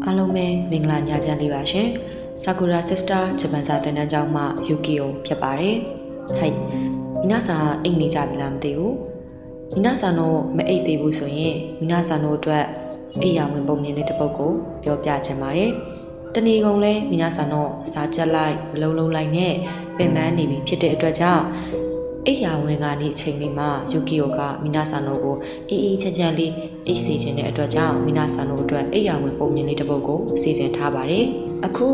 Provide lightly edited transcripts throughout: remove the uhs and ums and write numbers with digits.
အားလုံးပဲမင်္ဂလာညချမ်းလေးပါရှင်။ Sakura Sister ဂျပန်စာသင်တန်းကျောင်းမှ Yukio ဖြစ်ပါတယ်။ဟိုက်မိနာဆာအိတ်နေကြပြီလားမသိဘူး။မိနာဆာတော့မအိတ်သေးဘူးဆိုရင်မိနာဆာတို့အတွက်အိတ်ရဝင်ပုံမြင်တဲ့တစ်ပုဒ်ကိုပြောပြချင်ပါတယ်။တဏီကုံလဲမိနာဆာတော့စားချက်လိုက်လုံးလိုက်နဲ့ပင်ပန်းနေပြီဖြစ်တဲ့အတွက်ကြောင့်အိယာဝင်ကနေအချိန်လေးမှာယူကီယိုကမိနာဆာနိုကိုအေးချမ်းလေးအိတ်စီခြင်းတဲ့အတွက်ကြောင့်မိနာဆာနိုအတွက်အိယာဝင်ပုံမြင်လေးတစ်ပုဒ်ကိုစီစဉ်ထားပါတယ်။အခု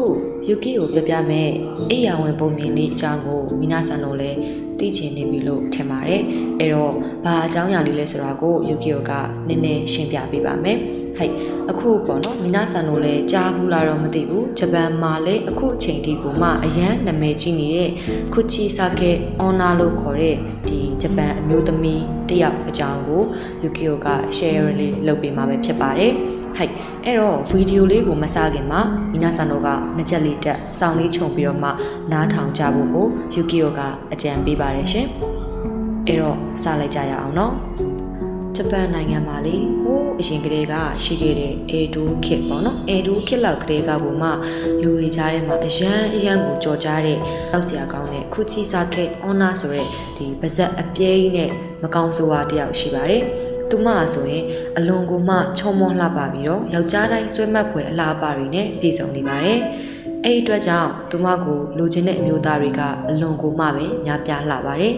ယူကီယိုပြပြမဲ့အိယာဝင်ပုံမြင်လေးအကြောင်းကိုမိနာဆာနိုလည်းသိချင်နေပြီလို့ထင်ပါတယ်။အဲ့တော့ဘာအကြောင်းအရာလေးလဲဆိုတာကိုယူကီယိုကနည်းနည်းရှင်းပြပေးပါမယ်။ဟဲ့အခုပေါ့နော်မိနာဆန်တို့လည်းကြားဘူးလားတော့မသိဘူးဂျပန်မှာလည်းအခုအချိန်ထိကိုမှအရန်နာမည်ကြီးနေတဲ့ခုချီဆာကေအော်နာလို့ခေါ်တဲ့ဒီဂျပန်အမျိုးသမီးတယောက်အကြောင်းကိုယူကီယိုက share လေးလုပ်ပေးမှာပဲဖြစ်ပါတယ်ဟဲ့အဲ့တော့ဗီဒီယိုလေးကိုမစခင်မှာမိနာဆန်တို့ကနှစ်ချက်လေးတက်စောင်းလေးခြုံပြီးတော့မှနားထောင်ကြဖို့ကိုယူကီယိုကအကြံပေးပါတယ်ရှင်အဲ့တော့စလိုက်ကြရအောင်နော်ဂျပန်နိုင်ငံမှာလေဟိုးအရင်ကတည်းကရှိခဲ့တဲ့အေဒူးခစ်ပေါ့နော်အေဒူးခစ်လောက်ကတည်းကပုံမှလူတွေကြားထဲမှာအရန်ကိုကြော်ကြားတဲ့တောက်စရာကောင်းတဲ့ခုချီစာခဲအော်နာဆိုတဲ့ဒီပါဇက်အပြိန်းနဲ့မကောင်းဆိုးဝါးတယောက်ရှိပါတယ်သူမဆိုရင်အလွန်ကိုမှချောမောလှပပြီးတော့ယောက်ျားတိုင်းဆွဲမှတ်ဖွယ်အလားအပါတွေနဲ့ပြည့်စုံနေပါတယ်အဲ့ဒီအတွက်ကြောင့်သူမကိုလိုချင်တဲ့အမျိုးသားတွေကအလွန်ကိုမှပဲများပြားလှပါတယ်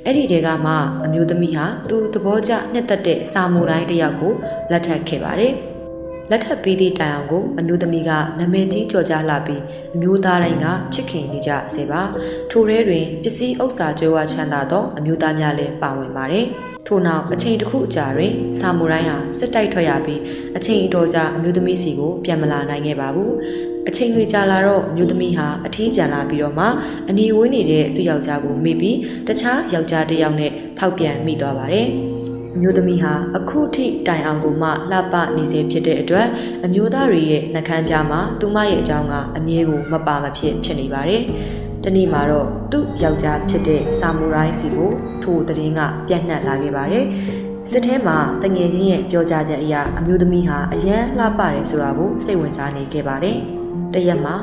အဲ့ဒီတဲကမှအမျိုးသမီးဟာသူသဘောကျနှစ်သက်တဲ့စာမူတိုင်းတစ်ယောက်ကိုလက်ထပ်ခဲ့ပါတယ်။လက်ထပ်ပြီးသည့်တိုင်အောင်ကိုအမျိုးသမီးကနာမည်ကြီးကြော်ကြားလာပြီးအမျိုးသားတိုင်းကချစ်ခင်နေကြစေပါ။ထိုထဲတွင်ပစ္စည်းဥစ္စာကြွယ်ဝချမ်းသာသောအမျိုးသားများလည်းပါဝင်ပါတယ်။ထို့နောက်အချိန်တစ်ခုအကြာတွင်စာမူတိုင်းဟာစစ်တိုက်ထွက်ရပြီးအချိန်အတော်ကြာအမျိုးသမီးစီကိုပြန်မလာနိုင်ခဲ့ပါဘူး။အချိန်တွေကြာလာတော့အမျိုးသမီးဟာအထီးကျန်လာပြီးတော့မှအနီဝေးနေတဲ့သူ့ယောက်ျားကိုမေ့ပြီးတခြားယောက်ျားတစ်ယောက်နဲ့ဖောက်ပြန်မိသွားပါတယ်။အမျိုးသမီးဟာအခုထိတိုင်အောင်ကိုမှလှပနေစေဖြစ်တဲ့အတွက်အမျိုးသားတွေရဲ့နှကမ်းပြားမှာသူမရဲ့အကြောင်းကအမြဲကိုမပါမဖြစ်နေပါတယ်။တနေ့မှာတော့သူ့ယောက်ျားဖြစ်တဲ့ဆာမူရိုင်းစီကိုထိုသတင်းကပြန့်နှံ့လာခဲ့ပါတယ်။စစ်ထဲမှာတငယ်ချင်းရဲ့ပြောကြားချက်အရအမျိုးသမီးဟာအရန်လှပတယ်ဆိုတာကိုစိတ်ဝင်စားနေခဲ့ပါတယ်။တရက်မှာ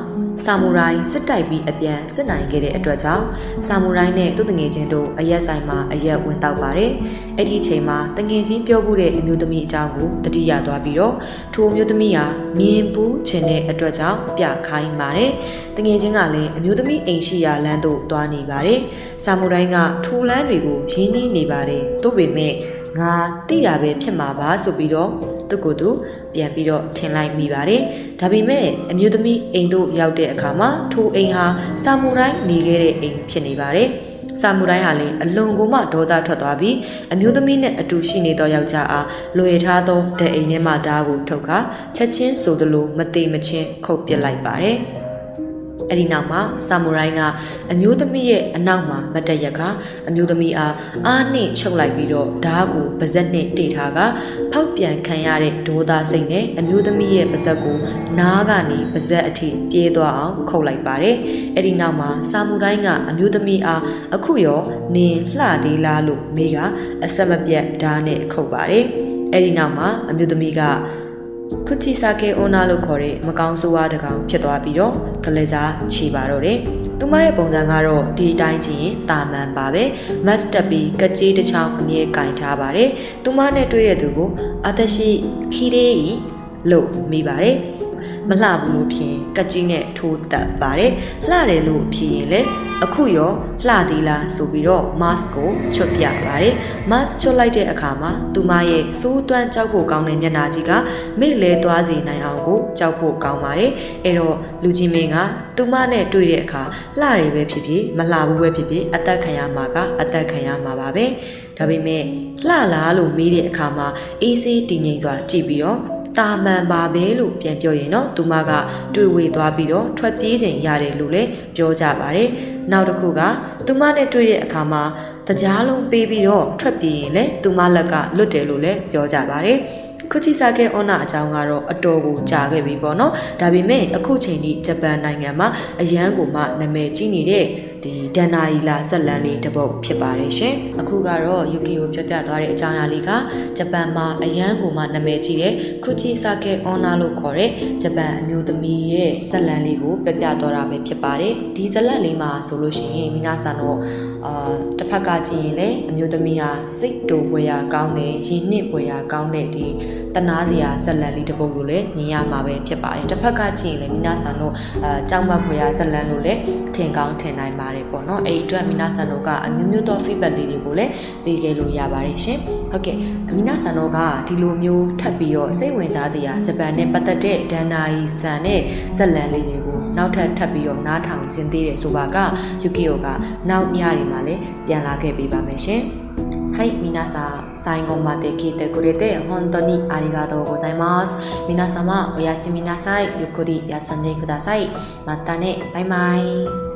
ဆာမူရိုင်းစစ်တိုက်ပြီးအပြန်စစ်နိုင်ခဲ့တဲ့အတွက်ကြောင့်ဆာမူရိုင်းနဲ့သူ့တငယ်ချင်းတို့အရက်ဆိုင်မှာအရက်ဝင်တောက်ပါတယ်။အဲ့ဒီအချိန်မှာတငယ်ချင်းပြောဖို့တဲ့အမျိုးသမီးအကြောင်းကိုတတိယသွားပြီးတော့ထိုအမျိုးသမီးဟာမြင်ပူးခြင်းတဲ့အတွက်ကြောင့်ပြခိုင်းပါတယ်။တငယ်ချင်းကလည်းအမျိုးသမီးအိမ်ရှိရာလမ်းသို့သွားနေပါတယ်။ဆာမူရိုင်းကထိုလမ်းတွေကိုရင်းနှီးနေပါတယ်။သို့ပေမဲ့ငါသိတာပဲဖြစ်မှာပါဆိုပြီးတော့သူ့ကိုယ်သူပြန်ပြီးတော့ထင်လိုက်မိပါတယ်။ဒါပေမဲ့အမျိုးသမီးအိမ်တို့ရောက်တဲ့အခါမှာထိုအိမ်ဟာဆာမူရိုင်းနေခဲ့တဲ့အိမ်ဖြစ်နေပါတယ်။ဆာမူရိုင်းဟာလည်းအလွန်ကိုမှဒေါသထွက်သွားပြီးအမျိုးသမီးနဲ့အတူရှိနေသောယောက်ျားအားလွယ်ထားသောဓာတ်အိမ်ထဲမှဓာတ်ကိုထုတ်ခါချက်ချင်းဆိုသလိုမတိမချင်းခုတ်ပစ်လိုက်ပါတယ်။အဲ့ဒီနောက်မှာဆာမူရိုင်းကအမျိုးသမီးရဲ့အနောက်မှာမတ်တက်ရက်ကအမျိုးသမီးအားနှင့်ချုပ်လိုက်ပြီးတော့ဓာတ်ကိုပါဇက်နဲ့တိထားကဖောက်ပြန်ခံရတဲ့ဒေါသစိတ်နဲ့အမျိုးသမီးရဲ့ပါဇက်ကိုနားကနေပါဇက်အထိပြေးသွားအောင်ခုတ်လိုက်ပါတယ်။အဲ့ဒီနောက်မှာဆာမူရိုင်းကအမျိုးသမီးအားအခုရောနင်လှသေးလားလို့မေးကအဆက်မပြတ်ဓာတ်နဲ့ခုတ်ပါတယ်။အဲ့ဒီနောက်မှာအမျိုးသမီးကခုချီဆာကေအိုနာလို့ခေါ်တဲ့မကောင်းဆိုးဝါးတကောင်ဖြစ်သွားပြီးတော့ကလေးစားချီပါတော့တယ်။သူမရဲ့ပုံစံကတော့ဒီအတိုင်းကြည့်ရင်တာမန်ပါပဲ။မတ်တက်ပြီးကကြေးတစ်ချောင်းအမြဲကင်ထားပါတယ်။သူမနဲ့တွေ့တဲ့သူကိုအသက်ရှိခီးလေးလို့မိပါတယ်။မလှဘူးလို့ဖြင့်ကကြေးနဲ့ထိုးတက်ပါတယ်။လှတယ်လို့ဖြေရင်လေအခုရောလှသေးလားဆိုပြီးတော့ mask ကိုချွတ်ပြပါတယ်။ mask ချွတ်လိုက်တဲ့အခါမှာသူမရဲ့စိုးသွမ်းကြောက်ဖို့ကောင်းတဲ့မျက်နှာကြီးကမိလဲသွားစေနိုင်အောင်ကိုကြောက်ဖို့ကောင်းပါတယ်။အဲ့တော့လူချင်းမင်းကသူမနဲ့တွေ့တဲ့အခါလှတယ်ပဲဖြစ်ဖြစ်မလှဘူးပဲဖြစ်ဖြစ်အသက်ခံရမှာကအသက်ခံရမှာပါပဲ။ဒါပေမဲ့လှလားလို့မေးတဲ့အခါမှာအေးဆေးတည်ငြိမ်စွာကြည့်ပြီးတော့တာမန်ပါပဲလို့ပြန်ပြောရင်တော့သူမကတွေ့ဝေသွားပြီးတော့ထွက်ပြေးခြင်းရတယ်လို့လည်းပြောကြပါတယ်။နောက်တစ်ခုကသူမနဲ့တွေ့တဲ့အခါမှာတကြားလုံးပေးပြီးတော့ထွက်ပြေးရင်လည်းသူမလက်ကလွတ်တယ်လို့လည်းပြောကြပါတယ်။ခုချီဆာကေအော်နာအကြောင်းကတော့အတော်ကိုကြာခဲ့ပြီပေါ့နော်။ဒါပေမဲ့အခုချိန်ထိဂျပန်နိုင်ငံမှာအရန်ကိုမှနာမည်ကြီးနေတဲ့ ဒီဒန်နာရီလာဇက်လန်လေးတစ်ပုဒ်ဖြစ်ပါတယ်ရှင်အခုကတော့ယူကီကိုပြပြသွားတဲ့အကြောင်းအရာလေးကဂျပန်မှာအရန်ကိုမှနာမည်ကြီးတဲ့ခုချီဆာကေအော်နာလို့ခေါ်တဲ့ဂျပန်အမျိုးသမီးရဲ့ဇက်လန်လေးကိုပြပြသွားတာပဲဖြစ်ပါတယ်ဒီဇက်လန်လေးမှာဆိုလို့ရှိရင်မိနာဆန်တော့တစ်ဖက်ကကြည့်ရင်လည်းအမျိုးသမီးဟာစိတ်တူပွေရာကောင်းတယ်ရင်နှစ်ပွေရာကောင်းတဲ့ဒီတနာစရာဇက်လန်လေးတစ်ပုဒ်ကိုလည်းမြင်ရမှာပဲဖြစ်ပါတယ်တစ်ဖက်ကကြည့်ရင်လည်းမိနာဆန်တို့ကြောက်မပွေရာဇက်လန်လို့လည်းထင်ကောင်းထင်နိုင်ပါတယ်ပေါ့နော်အဲ့ဒီအတွက်မိနာဆန်တို့ကအမျိုးမျိုးသော feedback လေးတွေကိုလည်းပေးခဲ့လို့ရပါတယ်ရှင်ဟုတ်ကဲ့မိနာဆန်တို့ကဒီလိုမျိုးထပ်ပြီးတော့စိတ်ဝင်စားစရာဂျပန်နဲ့ပတ်သက်တဲ့ဒန်နာရီဆန်နဲ့ဇက်လန်လေးတွေကိုနောက်ထပ်ပြီးတော့နားထောင်ခြင်းသေးတယ်ဆိုပါကယူကီယိုကနောက်ညတွေမှာလည်းပြန်လာခဲ့ပေးပါမယ်ရှင်はい、皆さん、最後まで聞いてくれて本当にありがとうございます。皆様、おやすみなさい。ゆっくり休んでください。またね。バイバイ。